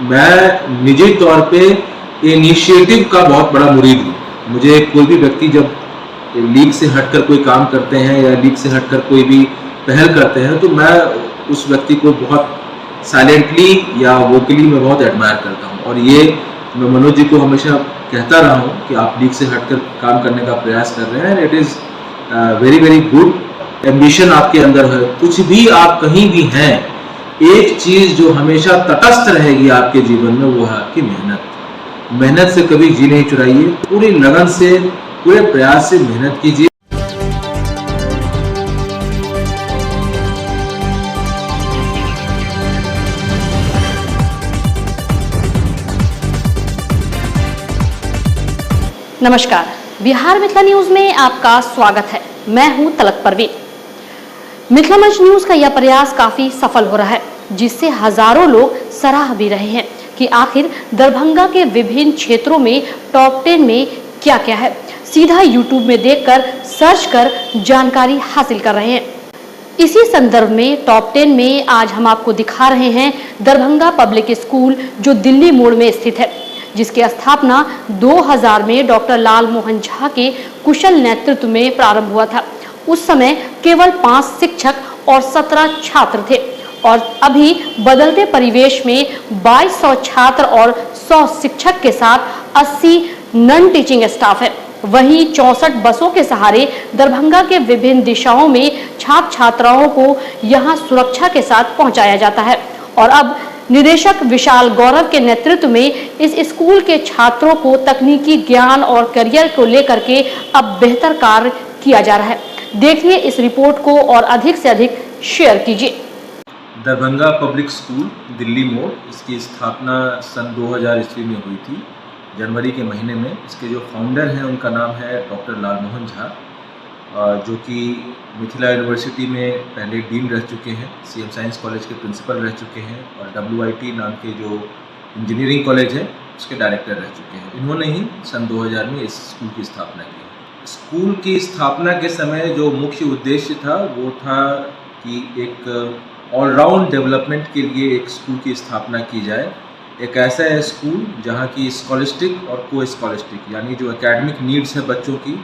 मैं निजी तौर पे इनिशिएटिव का बहुत बड़ा मुरीद हूँ। मुझे कोई भी व्यक्ति जब लीग से हटकर कोई काम करते हैं या लीग से हटकर कोई भी पहल करते हैं तो मैं उस व्यक्ति को बहुत साइलेंटली या वोकली मैं बहुत एडमायर करता हूँ। और ये मैं मनोज जी को हमेशा कहता रहा हूँ कि आप लीग से हटकर काम करने का प्रयास कर रहे हैं। It is very very good ambition आपके अंदर है। कुछ भी आप कहीं भी हैं, एक चीज़ जो हमेशा तटस्थ रहेगी आपके जीवन में वो है आपकी मेहनत। मेहनत से कभी जी नहीं चुराइए, पूरी लगन से पूरे प्रयास से मेहनत कीजिए। नमस्कार, बिहार मिथिला न्यूज में आपका स्वागत है। मैं हूं तलत परवीन। मिथिला मंच न्यूज का यह प्रयास काफी सफल हो रहा है, जिससे हजारों लोग सराह भी रहे हैं कि आखिर दरभंगा के विभिन्न क्षेत्रों में टॉप 10 में क्या क्या है। सीधा यूट्यूब में देखकर सर्च कर जानकारी हासिल कर रहे हैं। इसी संदर्भ में टॉप 10 में आज हम आपको दिखा रहे हैं दरभंगा पब्लिक स्कूल, जो दिल्ली मोड़ में स्थित है, जिसकी स्थापना 2000 में डॉक्टर लाल मोहन झा के कुशल नेतृत्व में प्रारंभ हुआ था। उस समय केवल 5 शिक्षक और 17 छात्र थे और अभी बदलते परिवेश में 2200 छात्र और 100 शिक्षक के साथ 80 नॉन टीचिंग स्टाफ है। वहीं 64 बसों के सहारे दरभंगा के विभिन्न दिशाओं में छात्र छात्राओं को यहां सुरक्षा के साथ पहुंचाया जाता है। और अब निदेशक विशाल गौरव के नेतृत्व में इस स्कूल के छात्रों को तकनीकी ज्ञान और करियर को लेकर के अब बेहतर कार्य किया जा रहा है। देखिए इस रिपोर्ट को और अधिक से अधिक शेयर कीजिए। दरभंगा पब्लिक स्कूल दिल्ली मोड़, इसकी स्थापना सन 2000 ईस्वी में हुई थी, जनवरी के महीने में। इसके जो फाउंडर हैं उनका नाम है डॉक्टर लाल मोहन झा, जो कि मिथिला यूनिवर्सिटी में पहले डीन रह चुके हैं, सीएम साइंस कॉलेज के प्रिंसिपल रह चुके हैं और WIT नाम के जो इंजीनियरिंग कॉलेज है उसके डायरेक्टर रह चुके हैं। इन्होंने ही सन 2000 में इस स्कूल की स्थापना की। स्कूल की स्थापना के समय जो मुख्य उद्देश्य था वो था कि एक ऑलराउंड डेवलपमेंट के लिए एक स्कूल की स्थापना की जाए। एक ऐसा है स्कूल जहाँ की स्कॉलिस्टिक और को स्कॉलिस्टिक यानी जो एकेडमिक नीड्स है बच्चों की,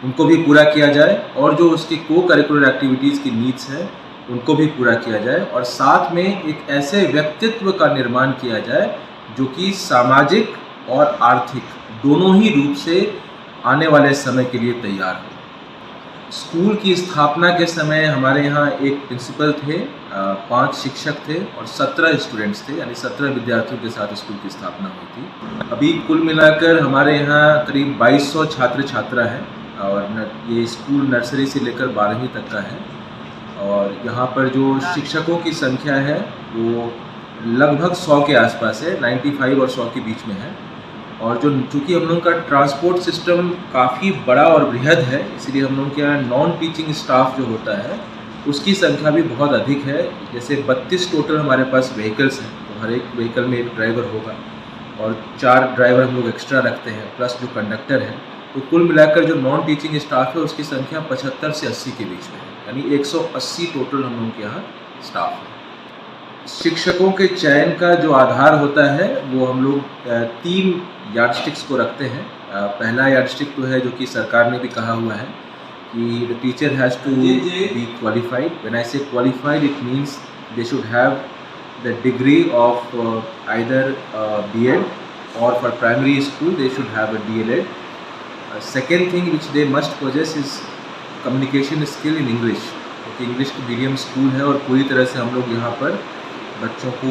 उनको भी पूरा किया जाए और जो उसकी को करिकुलर एक्टिविटीज़ की नीड्स हैं उनको भी पूरा किया जाए। और साथ में एक ऐसे व्यक्तित्व का निर्माण किया जाए जो कि सामाजिक और आर्थिक दोनों ही रूप से आने वाले समय के लिए तैयार हो। स्कूल की स्थापना के समय हमारे यहाँ एक प्रिंसिपल थे, 5 शिक्षक थे और 17 स्टूडेंट्स थे, यानी 17 विद्यार्थियों के साथ स्कूल की स्थापना हुई थी। अभी कुल मिलाकर हमारे यहाँ करीब 2200 छात्र छात्रा हैं और ये स्कूल नर्सरी से लेकर 12वीं तक का है। और यहाँ पर जो शिक्षकों की संख्या है वो लगभग 100 के आसपास है, 95 और 100 के बीच में है। और जो चूँकि हम लोगों का ट्रांसपोर्ट सिस्टम काफ़ी बड़ा और बृहद है, इसलिए हम लोगों के यहाँ नॉन टीचिंग स्टाफ जो होता है उसकी संख्या भी बहुत अधिक है। जैसे 32 टोटल हमारे पास व्हीकल्स हैं, तो हर एक व्हीकल में एक ड्राइवर होगा और 4 ड्राइवर हम लोग एक्स्ट्रा रखते हैं प्लस जो कंडक्टर है। तो कुल मिलाकर जो नॉन टीचिंग स्टाफ है उसकी संख्या 75 से 80 के बीच में है, यानी 180 टोटल हम लोगों के यहाँ स्टाफ है। शिक्षकों के चयन का जो आधार होता है वो हम लोग 3 यार्डस्टिक्स को रखते हैं। पहला यार्डस्टिक तो है जो कि सरकार ने भी कहा हुआ है कि the teacher has to be qualified. When I say qualified it means they should have the degree of either BEd और for primary school they should have a DLEd। Second thing which they must possess is communication skill in English, क्योंकि English medium school है और पूरी तरह से हम लोग यहाँ पर बच्चों को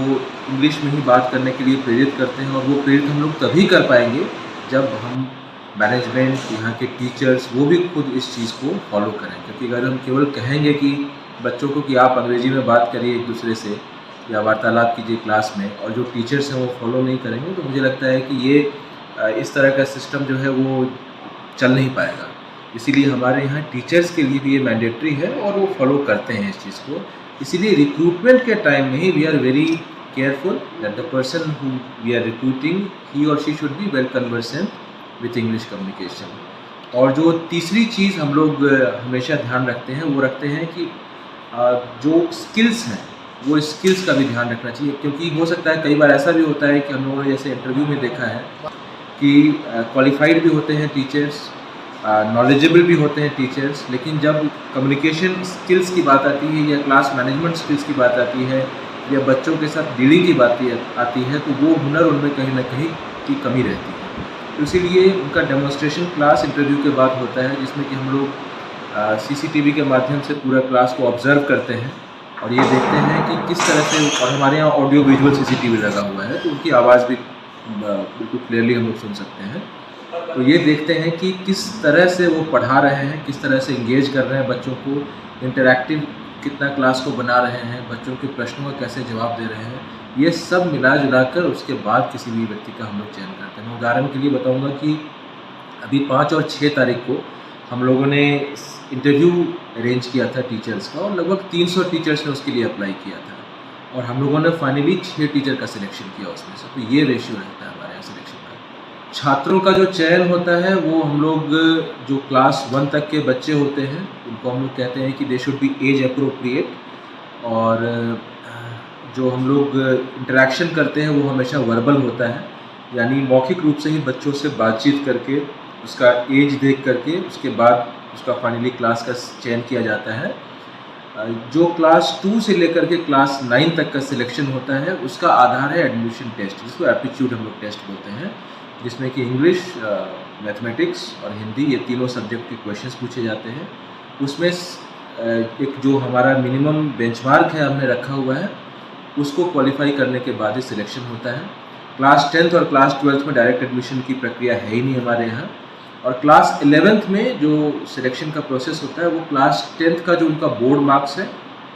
इंग्लिश में ही बात करने के लिए प्रेरित करते हैं। और वो प्रेरित हम लोग तभी कर पाएंगे जब हम मैनेजमेंट, यहाँ के टीचर्स, वो भी खुद इस चीज़ को फॉलो करें। क्योंकि अगर हम केवल कहेंगे कि बच्चों को कि आप अंग्रेजी में बात करिए एक दूसरे से या वार्तालाप कीजिए क्लास में, और जो टीचर्स हैं वो फॉलो नहीं करेंगे, तो मुझे लगता है कि ये इस तरह का सिस्टम जो है वो चल नहीं पाएगा। इसीलिए हमारे यहाँ टीचर्स के लिए भी ये मैंडेटरी है और वो फॉलो करते हैं इस चीज़ को। इसीलिए रिक्रूटमेंट के टाइम में ही we are very careful that the person who we are recruiting he और she should be well conversant with English communication. और जो तीसरी चीज़ हम लोग हमेशा ध्यान रखते हैं वो रखते हैं कि जो स्किल्स हैं वो स्किल्स का भी ध्यान रखना चाहिए, क्योंकि हो सकता है कई बार ऐसा भी होता है कि हम लोगों ने जैसे इंटरव्यू में देखा है कि क्वालिफाइड भी होते हैं टीचर्स, नॉलेजेबल भी होते हैं टीचर्स, लेकिन जब कम्युनिकेशन स्किल्स की बात आती है या क्लास मैनेजमेंट स्किल्स की बात आती है या बच्चों के साथ डीलिंग की बात आती है तो वो हुनर उनमें कहीं ना कहीं की कमी रहती है। तो इसीलिए उनका डेमोन्स्ट्रेशन क्लास इंटरव्यू के बाद होता है, जिसमें कि हम लोग CCTV के माध्यम से पूरा क्लास को ऑब्जर्व करते हैं और ये देखते हैं कि किस तरह से, और हमारे यहाँ ऑडियो विजुअल CCTV लगा हुआ है तो उनकी आवाज़ भी बिल्कुल क्लियरली हम लोग सुन सकते हैं। तो ये देखते हैं कि किस तरह से वो पढ़ा रहे हैं, किस तरह से इंगेज कर रहे हैं बच्चों को, इंटरैक्टिव कितना क्लास को बना रहे हैं, बच्चों के प्रश्नों का कैसे जवाब दे रहे हैं। ये सब मिला जुला कर उसके बाद किसी भी व्यक्ति का हम लोग चयन करते हैं। मैं उदाहरण के लिए बताऊंगा कि अभी 5 और 6 तारीख को हम लोगों ने इंटरव्यू अरेंज किया था टीचर्स का, और लगभग 300 टीचर्स ने उसके लिए अप्लाई किया था और हम लोगों ने फाइनली 6 टीचर का सिलेक्शन किया उसमें से। तो ये रेशियो रहता है हमारे यहाँ सिलेक्शन का। छात्रों का जो चयन होता है वो हम लोग जो क्लास 1 तक के बच्चे होते हैं उनको हम लोग कहते हैं कि they should be age appropriate, और जो हम लोग इंटरेक्शन करते हैं वो हमेशा वर्बल होता है, यानी मौखिक रूप से ही बच्चों से बातचीत करके उसका एज देख करके उसके बाद उसका फाइनली क्लास का चयन किया जाता है। जो क्लास 2 से लेकर के क्लास 9 तक का सिलेक्शन होता है उसका आधार है एडमिशन टेस्ट, जिसको एप्टीट्यूड हम लोग टेस्ट बोलते हैं, जिसमें कि इंग्लिश, मैथमेटिक्स और हिंदी ये तीनों सब्जेक्ट के क्वेश्चंस पूछे जाते हैं। उसमें एक जो हमारा मिनिमम बेंचमार्क है हमने रखा हुआ है उसको क्वालिफाई करने के बाद ही सिलेक्शन होता है। क्लास 10th और क्लास 12th में डायरेक्ट एडमिशन की प्रक्रिया है ही नहीं हमारे यहाँ, और क्लास 11th में जो सिलेक्शन का प्रोसेस होता है वो क्लास 10th का जो उनका बोर्ड मार्क्स है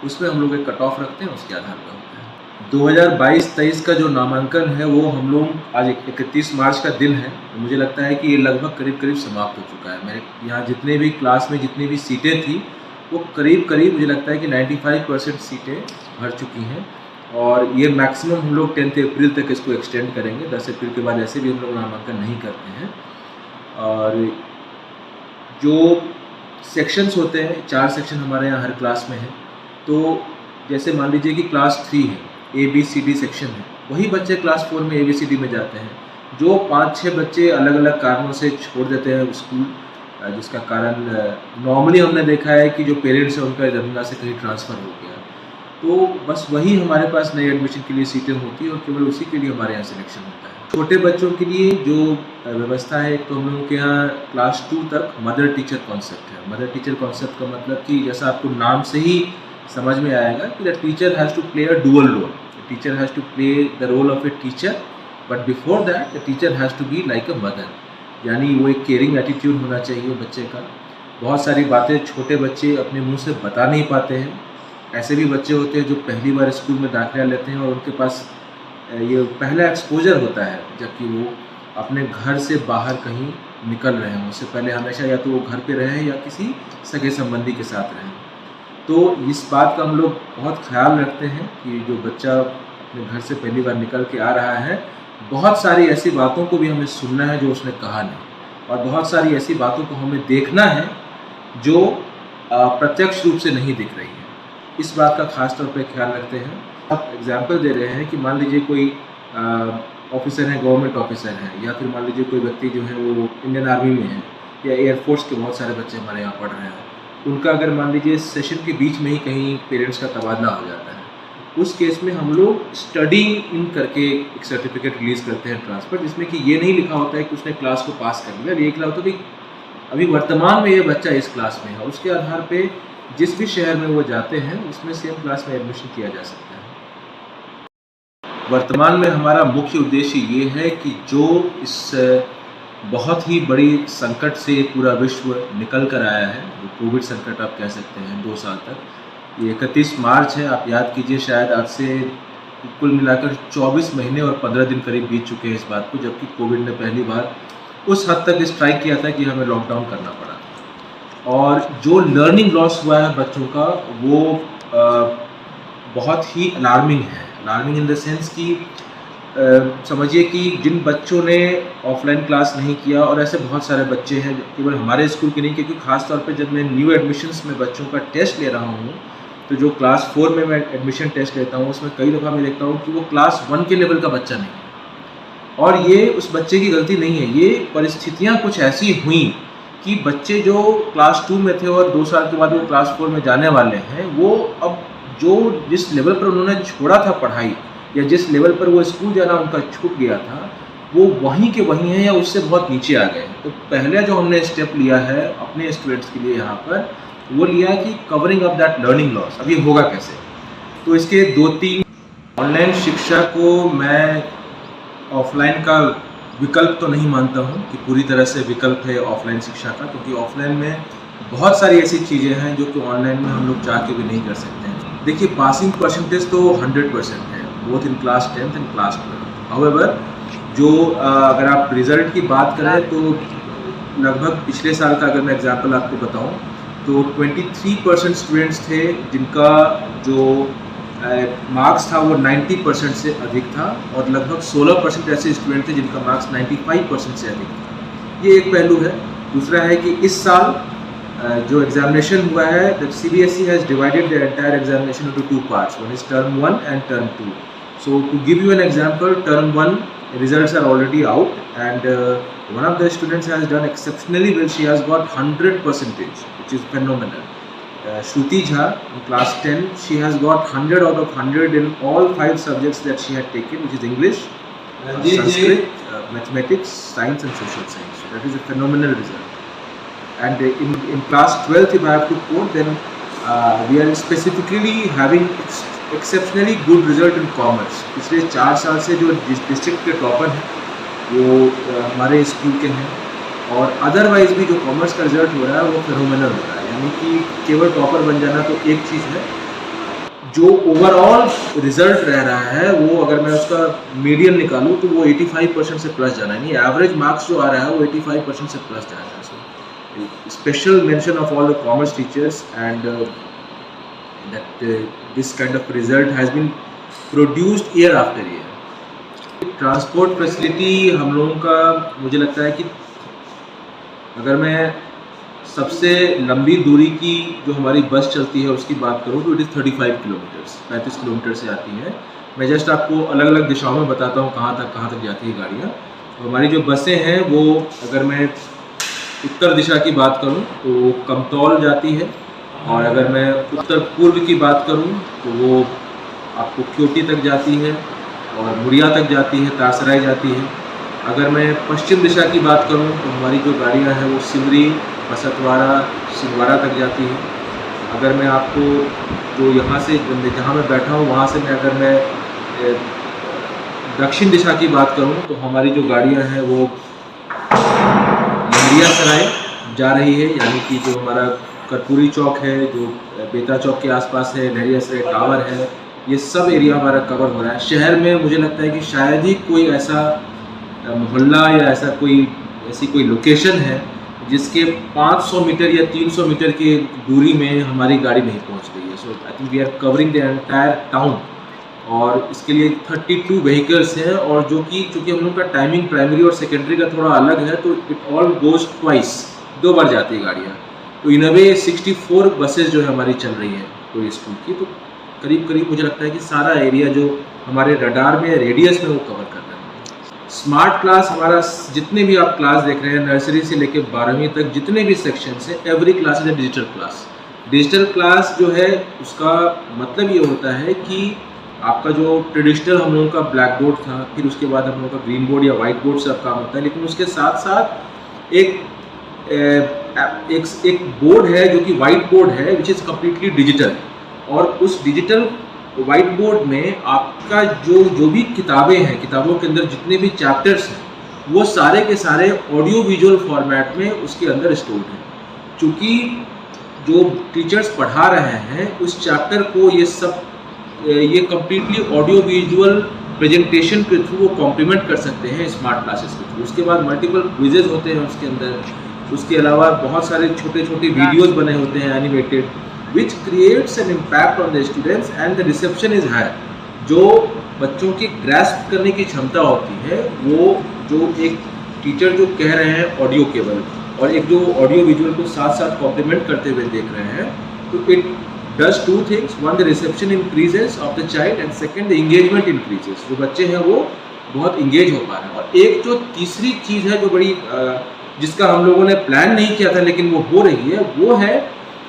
उसमें हम लोग एक कट ऑफ रखते हैं, उसके आधार पर होता है। 2022-23 का जो नामांकन है वो हम लोग आज 31 मार्च का दिन है, तो मुझे लगता है कि ये लगभग करीब समाप्त हो चुका है। मेरे यहाँ जितने भी क्लास में जितनी भी सीटें थी वो करीब मुझे लगता है कि 95% सीटें भर चुकी हैं, और ये मैक्सिमम हम लोग 10 अप्रैल तक इसको एक्सटेंड करेंगे। 10 अप्रैल के बाद ऐसे भी हम लोग नामांकन नहीं करते हैं। और जो सेक्शंस होते हैं, 4 सेक्शन हमारे यहाँ हर क्लास में है। तो जैसे मान लीजिए कि क्लास 3 है, ABCD सेक्शन है, वही बच्चे क्लास 4 में ABCD में जाते हैं। जो 5-6 बच्चे अलग अलग कारणों से छोड़ देते हैं स्कूल, जिसका कारण नॉर्मली हमने देखा है कि जो पेरेंट्स हैं उनका दरभंगा से कहीं ट्रांसफ़र हो गया, तो बस वही हमारे पास नए एडमिशन के लिए सीटें होती हैं और केवल उसी के लिए हमारे यहाँ सिलेक्शन होता है। छोटे बच्चों के लिए जो व्यवस्था है, एक तो हम लोगों के यहाँ क्लास 2 तक मदर टीचर कॉन्सेप्ट है। मदर टीचर कॉन्सेप्ट का मतलब कि जैसा आपको नाम से ही समझ में आएगा कि the teacher has to play a dual role. The teacher has to play the role of a teacher, but before that the teacher has to be like a mother, यानी वो एक केयरिंग एटीट्यूड होना चाहिए बच्चे का। बहुत सारी बातें छोटे बच्चे अपने मुंह से बता नहीं पाते हैं। ऐसे भी बच्चे होते हैं जो पहली बार स्कूल में दाखिला लेते हैं और उनके पास ये पहला एक्सपोजर होता है, जबकि वो अपने घर से बाहर कहीं निकल रहे हैं। उससे पहले हमेशा या तो वो घर पे रहे या किसी सगे संबंधी के साथ रहें। तो इस बात का हम लोग बहुत ख्याल रखते हैं कि जो बच्चा अपने घर से पहली बार निकल के आ रहा है, बहुत सारी ऐसी बातों को भी हमें सुनना है जो उसने कहा नहीं, और बहुत सारी ऐसी बातों को हमें देखना है जो प्रत्यक्ष रूप से नहीं दिख रही है। इस बात का खास तौर पे ख्याल रखते हैं। आप एग्जाम्पल दे रहे हैं कि मान लीजिए कोई ऑफिसर है, गवर्नमेंट ऑफिसर है, या फिर मान लीजिए कोई व्यक्ति जो है वो इंडियन आर्मी में है या एयरफोर्स के बहुत सारे बच्चे हमारे यहाँ पढ़ रहे हैं। उनका अगर मान लीजिए सेशन के बीच में ही कहीं पेरेंट्स का तबादला हो जाता है, उस केस में हम लोग स्टडी इन करके एक सर्टिफिकेट रिलीज़ करते हैं ट्रांसफ़र, जिसमें कि ये नहीं लिखा होता है कि उसने क्लास को पास कर लिया। ये लिखा होता है कि अभी वर्तमान में ये बच्चा इस क्लास में है, और उसके आधार पे जिस भी शहर में वो जाते हैं उसमें सेम क्लास में एडमिशन किया जा सकता है। वर्तमान में हमारा मुख्य उद्देश्य ये है कि जो इस बहुत ही बड़ी संकट से पूरा विश्व निकल कर आया है, जो कोविड संकट आप कह सकते हैं 2 साल तक, ये 31 मार्च है। आप याद कीजिए, शायद आज से कुल मिलाकर 24 महीने और 15 दिन करीब बीत चुके हैं इस बात को, जबकि कोविड ने पहली बार उस हद तक स्ट्राइक किया था कि हमें लॉकडाउन करना पड़ा। और जो लर्निंग लॉस हुआ है बच्चों का, वो बहुत ही अलार्मिंग है। अलार्मिंग इन द सेंस कि समझिए कि जिन बच्चों ने ऑफलाइन क्लास नहीं किया, और ऐसे बहुत सारे बच्चे हैं, केवल हमारे स्कूल के नहीं, क्योंकि ख़ास तौर पे जब मैं न्यू एडमिशन्स में बच्चों का टेस्ट ले रहा हूँ तो जो क्लास 4 में मैं एडमिशन टेस्ट लेता हूँ उसमें कई दफ़ा मैं देखता हूँ कि वो क्लास 1 के लेवल का बच्चा नहीं है। और ये उस बच्चे की गलती नहीं है, ये परिस्थितियाँ कुछ ऐसी हुई कि बच्चे जो क्लास 2 में थे और 2 साल के बाद वो क्लास 4 में जाने वाले हैं, वो अब जो जिस लेवल पर उन्होंने छोड़ा था पढ़ाई या जिस लेवल पर वो स्कूल जाना उनका छूट गया था, वो वहीं के वहीं हैं या उससे बहुत नीचे आ गए। तो पहले जो हमने स्टेप लिया है अपने स्टूडेंट्स के लिए यहाँ पर, वो लिया है कि covering up that learning loss. अब ये होगा कैसे? तो इसके 2-3 ऑनलाइन शिक्षा को मैं ऑफलाइन का विकल्प तो नहीं मानता हूँ कि पूरी तरह से विकल्प है ऑफलाइन शिक्षा का, क्योंकि ऑफलाइन में बहुत सारी ऐसी चीज़ें हैं जो कि ऑनलाइन में हम लोग चाह के भी नहीं कर सकते हैं। देखिए, पासिंग परसेंटेज तो 100% है, both in class 10th and class 12। However जो अगर आप रिज़ल्ट की बात करें तो लगभग पिछले साल का अगर मैं एग्जांपल आपको बताऊं तो 23% स्टूडेंट्स थे जिनका जो मार्क्स था वो 90% से अधिक था, और लगभग 16% ऐसे स्टूडेंट थे जिनका मार्क्स 95% से अधिक था। ये एक पहलू है। दूसरा है कि इस साल जो एग्जामिनेशन हुआ है, the CBSE has divided the entire examination into 2 parts, one is term 1 and term 2। So to give you an example, term 1 results are already out, and one of the students has done exceptionally well. She has got 100%, which is phenomenal. Shruti Jha in class 10, she has got 100 out of 100 in all 5 subjects that she had taken, which is English, Sanskrit, mathematics, science and social science. So that is a phenomenal result. And in class 12th, if I have to quote, then we are specifically having exceptionally good result in commerce. पिछले 4 साल से जो district के topper हैं वो हमारे school के हैं, और अदरवाइज भी जो कॉमर्स का रिजल्ट हो रहा है वो फेनोमेनल हो रहा है। यानी कि केवल टॉपर बन जाना तो एक चीज़ है, जो ओवरऑल रिजल्ट रह रहा है वो अगर मैं उसका मीडियन निकालूँ तो वो 85% से प्लस जाना है। नहीं, एवरेज मार्क्स जो आ रहा है वो 85% से प्लस जा रहा है। So special mention of all the commerce teachers and that this kind of result has been produced year after year। Transport facility हम लोगों का, मुझे लगता है कि अगर मैं सबसे लंबी दूरी की जो हमारी बस चलती है उसकी बात करूँ तो इट इज़ 35 किलोमीटर्स, 35 किलोमीटर से आती है। मैं जस्ट आपको अलग अलग दिशाओं में बताता हूँ कहाँ तक जाती है गाड़ियाँ। तो हमारी जो बसें हैं वो, अगर मैं उत्तर दिशा की बात करूँ तो कमतौल जाती है, और अगर मैं उत्तर पूर्व की बात करूं तो वो आपको क्योटी तक जाती है और मुड़िया तक जाती है, तारसराय जाती है। अगर मैं पश्चिम दिशा की बात करूं तो हमारी जो गाड़ियां हैं वो सिमरी, बसतवाड़ा, सिंगवाड़ा तक जाती है। अगर मैं आपको जो यहाँ से जहाँ मैं बैठा हूँ वहाँ से मैं अगर मैं दक्षिण दिशा की बात करूँ तो हमारी जो गाड़ियाँ हैं वो लहरिया सराय जा रही है, यानी कि जो हमारा कर्पूरी चौक है, जो बेता चौक के आसपास है, लहरिया सराय टावर है, ये सब एरिया हमारा कवर हो रहा है। शहर में मुझे लगता है कि शायद ही कोई ऐसा मोहल्ला या ऐसी कोई लोकेशन है जिसके 500 मीटर या 300 मीटर की दूरी में हमारी गाड़ी नहीं पहुंच रही है। So I think we are covering the entire town, और इसके लिए 32 व्हीकल्स हैं, और जो कि चूँकि हम लोग का टाइमिंग प्राइमरी और सेकेंडरी का थोड़ा अलग है, तो इट ऑल गोज ट्वाइस, 2 बार जाती है गाड़ियाँ। तो इन अ वे 64 बसेस जो है हमारी चल रही है पूरे स्कूल की। तो करीब मुझे लगता है कि सारा एरिया जो हमारे रडार में रेडियस में वो कवर कर रहा है। स्मार्ट क्लास हमारा, जितने भी आप क्लास देख रहे हैं नर्सरी से लेकर 12वीं तक जितने भी सेक्शंस हैं, every class is a digital class. Digital class जो है उसका मतलब ये होता है कि आपका जो ट्रेडिशनल हम लोगों का ब्लैक बोर्ड था, फिर उसके बाद हम लोगों का ग्रीन बोर्ड या वाइट बोर्ड से अब काम होता है, लेकिन उसके साथ साथ एक बोर्ड है जो कि वाइट बोर्ड है, विच इज़ कम्प्लीटली डिजिटल। और उस डिजिटल वाइट बोर्ड में आपका जो भी किताबें हैं, किताबों के अंदर जितने भी चैप्टर्स हैं, वो सारे के सारे ऑडियो विजुअल फॉर्मेट में उसके अंदर स्टोर्ड हैं। चूँकि जो टीचर्स पढ़ा रहे हैं उस चैप्टर को ये कम्प्लीटली ऑडियो विजुअल प्रेजेंटेशन के थ्रू वो कॉम्प्लीमेंट कर सकते हैं स्मार्ट क्लासेस के थ्रू। उसके बाद मल्टीपल क्विजेज होते हैं उसके अंदर, उसके अलावा बहुत सारे छोटे छोटे वीडियोस बने होते हैं animated, which creates an impact on the students and the reception is high. जो बच्चों की ग्रास्प करने की क्षमता होती है, वो जो एक टीचर जो कह रहे हैं ऑडियो केवल, और एक जो ऑडियो विजुअल को साथ साथ कॉम्प्लीमेंट करते हुए देख रहे हैं, तो it does two things. One, the reception increases of the child, and second, the engagement increases. जो बच्चे हैं वो बहुत इंगेज हो पा रहे हैं। और एक जो तीसरी चीज़ है जो बड़ी जिसका हम लोगों ने प्लान नहीं किया था लेकिन वो हो रही है, वो है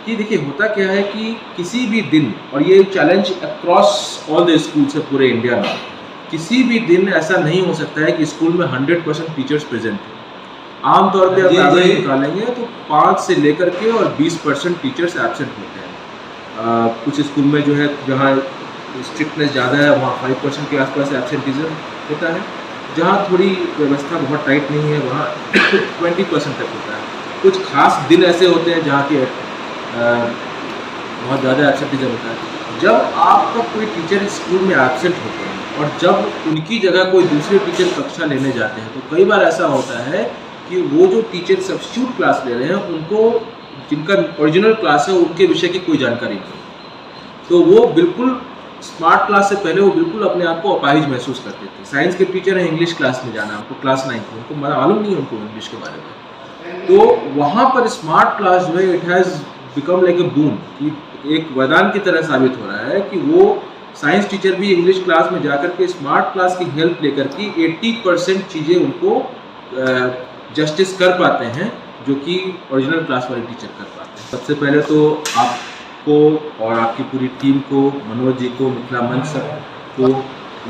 कि देखिए होता क्या है कि किसी भी दिन, और ये challenge across all the schools है पूरे इंडिया में, किसी भी दिन ऐसा नहीं हो सकता है कि स्कूल में 100% टीचर्स प्रेजेंट हो। आमतौर पे आप एवरेज निकालेंगे तो 5 से लेकर के और 20% टीचर्स एब्सेंट होते हैं। कुछ स्कूल में जो है जहाँ स्ट्रिक्टनेस ज़्यादा है वहाँ 5% के आसपास एब्सेंटिज्म होता है, जहाँ थोड़ी व्यवस्था बहुत टाइट नहीं है वहाँ 20% तक होता है। कुछ खास दिन ऐसे होते हैं जहाँ की बहुत ज़्यादा एब्सेंटिज्म होता है। जब आपका कोई टीचर स्कूल में एब्सेंट होते हैं और जब उनकी जगह कोई दूसरे टीचर कक्षा लेने जाते हैं तो कई बार ऐसा होता है कि वो जो टीचर सब्स्टिट्यूट क्लास ले रहे हैं उनको, जिनका ओरिजिनल क्लास है, उनके विषय की कोई जानकारी नहीं, तो वो बिल्कुल स्मार्ट क्लास से पहले वो बिल्कुल अपने आप को अपाहिज महसूस करते थे। साइंस के टीचर हैं, इंग्लिश क्लास में जाना, उनको क्लास 9 में, उनको मालूम नहीं है उनको इंग्लिश के बारे में। तो वहाँ पर स्मार्ट क्लास जो है it has become like a boon, कि एक वरदान की तरह साबित हो रहा है कि वो साइंस टीचर भी इंग्लिश क्लास में जाकर के स्मार्ट क्लास की हेल्प लेकर के 80% चीज़ें उनको जस्टिस कर पाते हैं जो कि ओरिजिनल क्लास वाले टीचर कर पाते हैं। सबसे पहले तो आपको और आपकी पूरी टीम को, मनोज जी को, मिथिला मंच को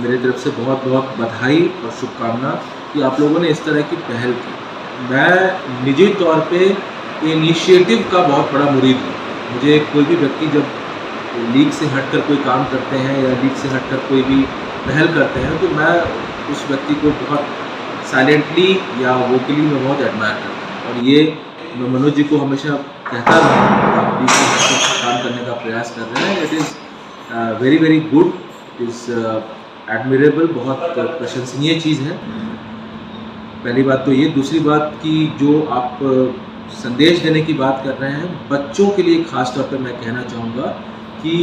मेरी तरफ से बहुत बहुत बधाई और शुभकामना कि आप लोगों ने इस तरह की पहल की। मैं निजी तौर पे इनिशिएटिव का बहुत बड़ा मुरीद हूँ। मुझे कोई भी व्यक्ति जब लीग से हटकर कोई काम करते हैं या लीग से हटकर कोई भी पहल करते हैं तो मैं उस व्यक्ति को बहुत साइलेंटली या वोकली मैं बहुत एडमायर करता हूँ। और ये मैं मनोज जी को हमेशा कहता रहूँ कि आप लीग से हटकर काम करने का प्रयास कर रहे हैं। It is very very good, is admirable, बहुत प्रशंसनीय चीज़ है। पहली बात तो ये। दूसरी बात कि जो आप संदेश देने की बात कर रहे हैं, बच्चों के लिए ख़ास तौर पे मैं कहना चाहूँगा कि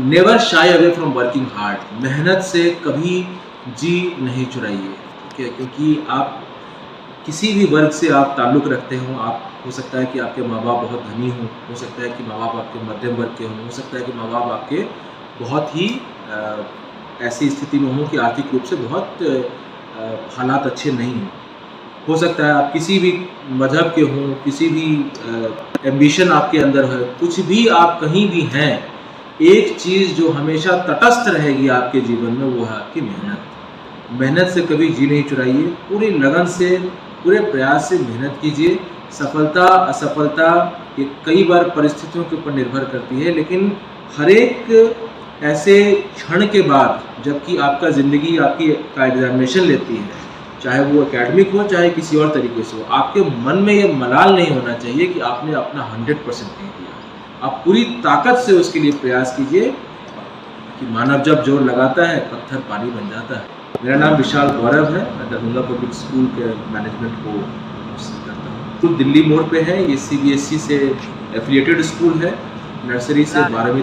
never shy away from working hard. मेहनत से कभी जी नहीं चुराइए, ठीक है? क्योंकि आप किसी भी वर्ग से आप ताल्लुक़ रखते हो, आप हो सकता है कि आपके माँ बाप बहुत धनी हों, हो सकता है कि माँ बाप आपके मध्यम वर्ग के हों, हो सकता है कि माँ बाप आपके बहुत ही ऐसी स्थिति में हों कि आर्थिक रूप से बहुत हालात अच्छे नहीं हों। हो सकता है आप किसी भी मज़हब के हों, किसी भी एम्बिशन आपके अंदर है, कुछ भी आप कहीं भी हैं, एक चीज़ जो हमेशा तटस्थ रहेगी आपके जीवन में वो है आपकी मेहनत। मेहनत से कभी जी नहीं चुराइए, पूरी लगन से, पूरे प्रयास से मेहनत कीजिए। सफलता असफलता ये कई बार परिस्थितियों के ऊपर निर्भर करती है, लेकिन हर एक ऐसे क्षण के बाद जबकि आपका ज़िंदगी आपकी का एग्जामिनेशन लेती है, चाहे वो एकेडमिक हो चाहे किसी और तरीके से हो, आपके मन में ये मलाल नहीं होना चाहिए कि आपने अपना 100% नहीं दिया। आप पूरी ताकत से उसके लिए प्रयास कीजिए कि मानव जब जोर लगाता है पत्थर पानी बन जाता है। मेरा नाम विशाल गौरव है, मैं दरभंगा पब्लिक स्कूल के मैनेजमेंट को करता हूँ। तो दिल्ली मोड़ पे है, ये CBSE से एफिलिएटेड स्कूल है, नर्सरी से 12वीं